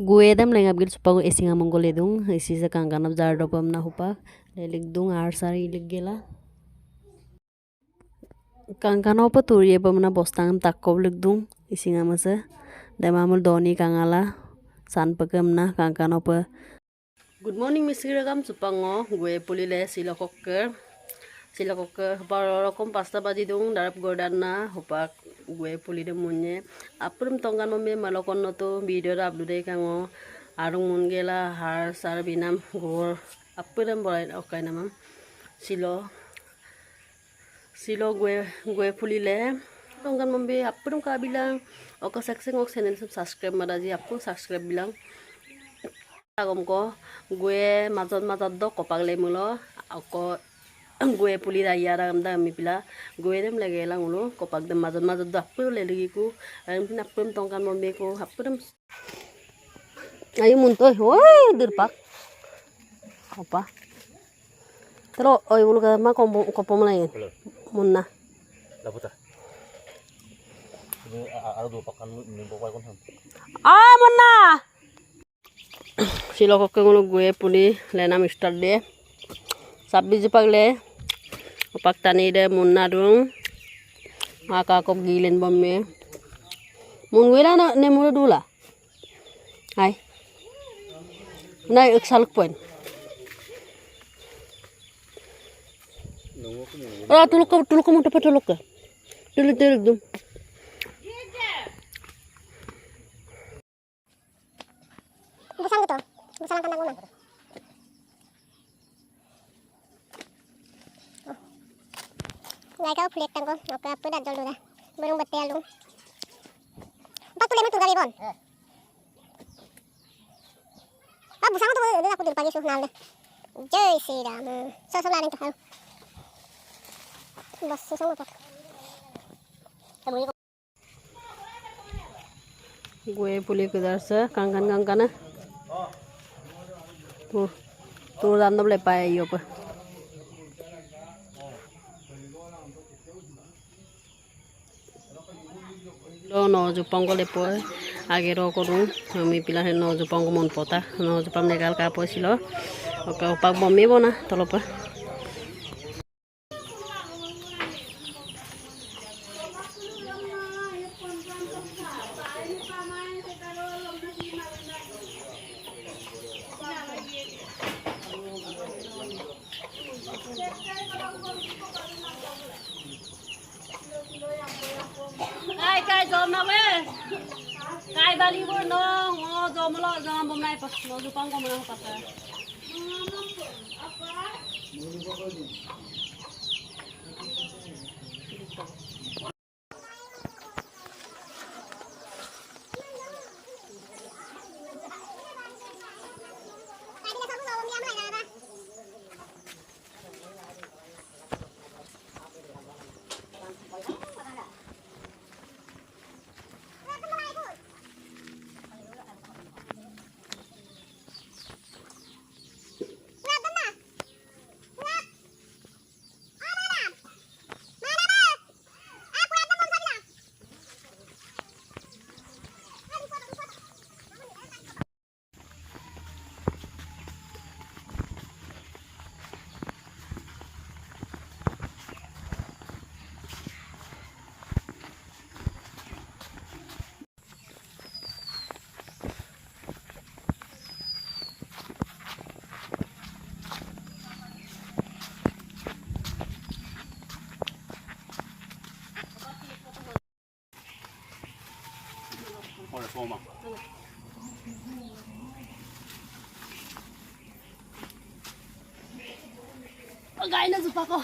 gue dam lengap gil supang isi ngamong gole dung isi sekang kanap jar dopam na hupa lelik dung ar sari lik gela kang kano pa turiye pam na bostang takkob lik dung isi ngamase damamul doni kangala san pakam na kang kano pa. Good morning misiragam supango gue pulile silokoker hupa rokom pasta baji dung darap gordana hupa gue pulide munye aprum tonggan mame malokon noto video upload kango arung mun gela har sar binam gor aprum bolai okai namam silo gue pulile tonggan mame aprum ka bilang oka sekseng ok channel subscribe madaji apung subscribe bilang agom ko gue mazot do kopak lemulo ako gue puli raya ram da mi pila gue dem lagi lang ulo kopak dem mazot do apur lelegi ku arim pin apur tongkan mombe ku apur ayo muntoy woi dirpak apa tero oi ulu ka ma kopom lain munna dapat ini ada dua pakan ini bawa kon munna silo kokke ngono gue puli lenam start de sabbi jipagle opak tani de munna dung maka kop gilen bomme mun wela na ne mura dula hai nai eksaluk poin tuluk mo dapat tuluk ka tuluk dum busan gitu busan kandang ulang ngai kau flat tangko oke apa dah dulu dah burung betelung empat tuh lemon tuh kali bon busan tuh udah aku pagi suh nal jai sih dah so lain tuh hal bos susu apa gue puli kedarsa kangkan tuh random lepai yo pa lo no jupang ko lepo agero ko dum mi pila no jupang ko mon pota no jupam legal ka po silo oka pak bommi bona tolopa kai jom na we kai bali bor no ngo jom lo jom bom nai pas no jupang ko mana pata Toma. gai na jupa ko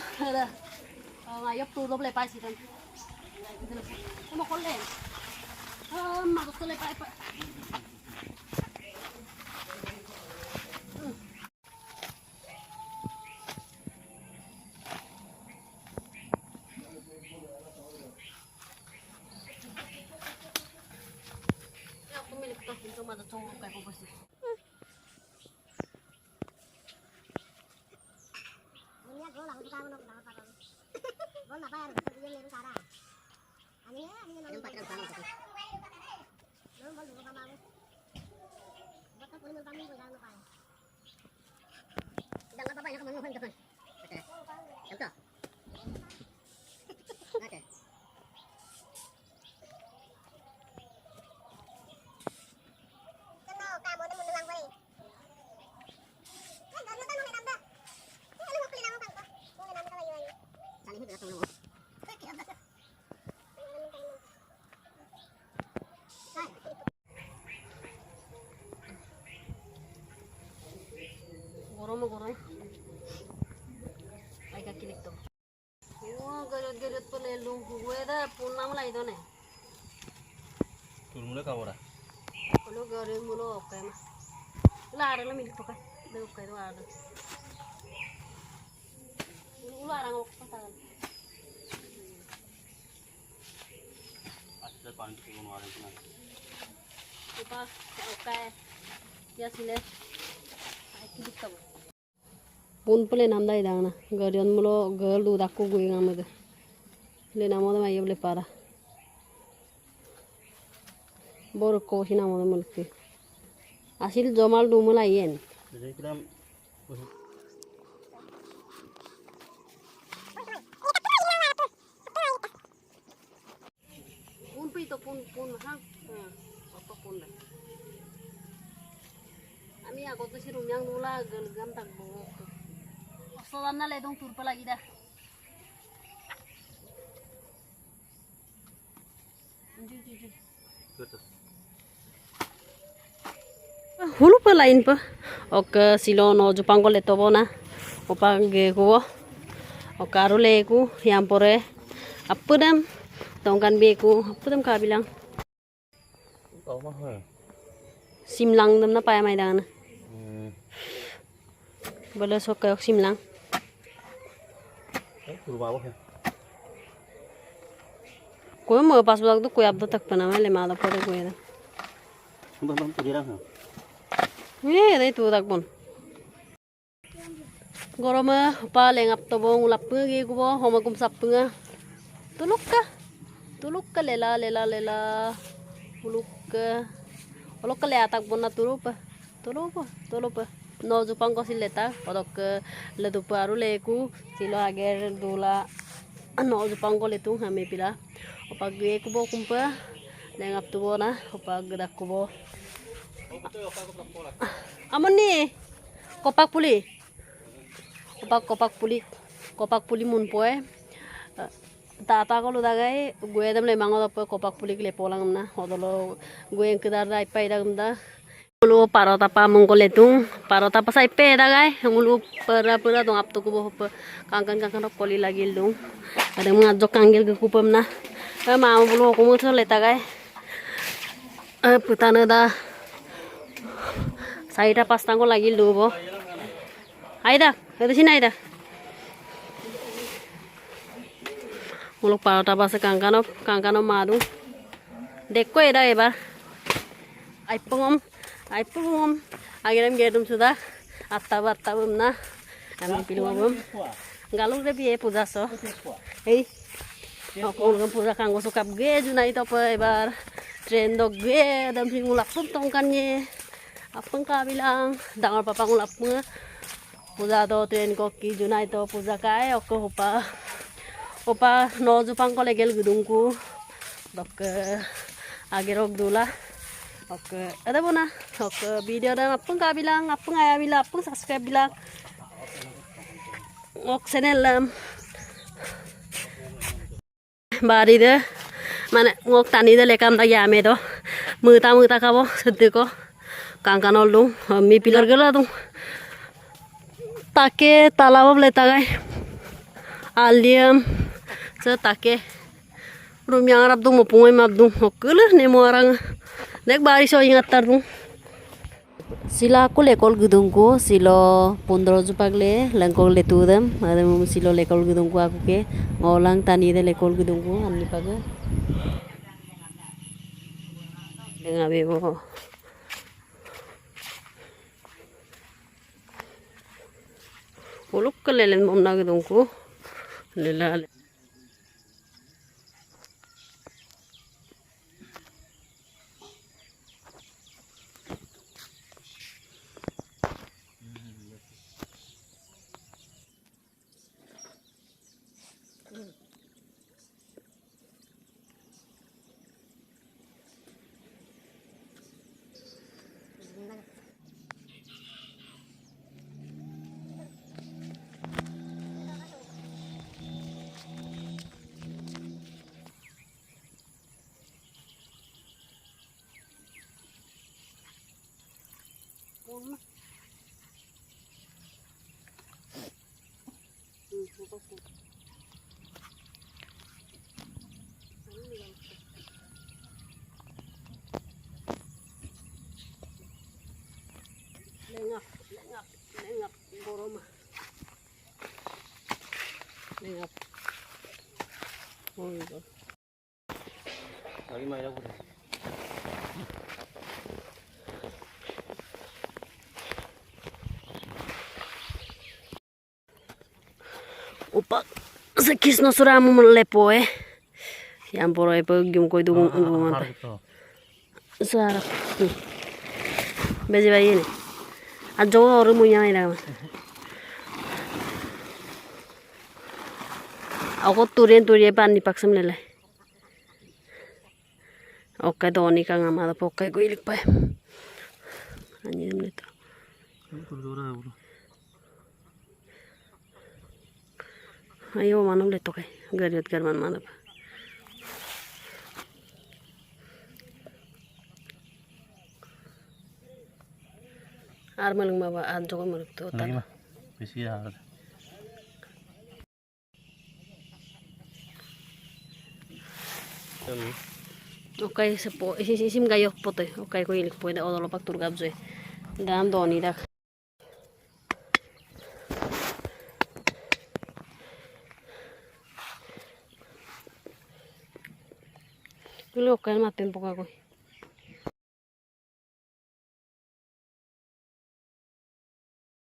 ngayop tu lo lepai sih kan mau kole masuk ke lepai pak aku milik tas itu mata cowok kayak apa sih Gurung. Ay kakilik to. Oh, garut pa lelong. Gue dah punam lah itu nih. Turun mulai kau dah. Kalau garut mulu oke mah. Lah ada lah milik pakai. Belum kayak itu ada. Ulu orang oke tangan. Asal panik turun orang tu. Kita oke. Ya sini. Ay kilik to. Pun pele nam dai dang na garion mulo girl du dakku gue ngamade le namode mai yble para bor ko hina mode mulke asil jomal du mula yen Jadi kita pun pi to pun ha apa pun deh ami aku tuh si rumyang nula gel gam tak bok soalnya le dong turpa lagi dah. betul. Hulu pa lain pa. Oke silo no Jepang ko leto bo na. Opa ge ko. Oka aru le ku yang pore. Apudam tongkan be ku. Apudam ka bilang. Kau mah. Simlang dam na pa mai dang na. Bala so kayok simlang. Turun apa ya? Kue mau pas waktu kue abdo tak pernah mele malah pada kue dah. Bang terdirang. Dah itu tak pun. Goroma pa lengap to bong ulap pergi ku bo homa kum sappunga. Tuluk ka lela. Uluk ka le atak bon na tulupa. No Jepang ko sileta odok le tu paru leku silo ager dula no Jepang ko letu hame pila opag ge ku bo kumpa lengap tu bo na opag dak ku bo amon ni kopak puli mun poe tata ko lu dagai gue dam le mango dap kopak puli le polang na odolo gue en kedar dai pai dagam da ulu parota pa mongko letung parota pa sai pe dagai ulu pura dong apto ko bo kangkan koli lagi dong ada ngajok kanggil ke kupam na ma bulu ko mo leta gai putana da saida pastang ko lagi lu bo aida itu sini aida ulu parota pa sa kangkano madu dekko eda ebar aipongom agiram gedum sudah atta na kami pilum galung de biye puja so ei aku ngam puja kanggo sukap ge junai to pa ebar tren dog ge dam sing ulap pun tongkannya apang ka bilang dangar papa ngulap mo puja to tren ko ki junai to puja kai ok opa no Jepang ko legel gudungku dok agirog dula. Oke, ada mana? Oke, video dan apa nggak bilang, apa nggak ya bilang, apa subscribe bilang. Oke, channel bari deh, mana ngok tani deh lekam tak ya me do, muta kabo sedih ko, kangkan olung, mi pilar gela tuh, take talawa letagai, aliam, setake, rumah Arab tuh mau pungai mabdung, oke lah nemu orang. Nek baris so ingat tarung sila aku lekol gedungku silo 15 jupagle langkol letudam ada silo lekol gedungku aku ke ngolang tani de lekol gedungku anni paga dengan bebo uluk kelelen momna gedungku lela Lengak, lengak, lengak, boroma. Lengak. Oh, itu. Lagi main aku. Opa, sekis no suramu melepo Yang poro gium ko itu mantap. Suara. Bezi bayi ni. Ajo orang punya ni dah. Aku turin pani paksam lele. Oke doni kang amada pokai ko ilik pa. Anjir ni tu. Ayo manam le tokai. Gariot garman manap. Ar malang baba ad jogo maluk tu. Lagi mah. Besi ya. Okay, sepo isim gayok pote. Okay, ko ilik po da odolo pak turgab je. Dam doni dak. Lu okay maten poka ko.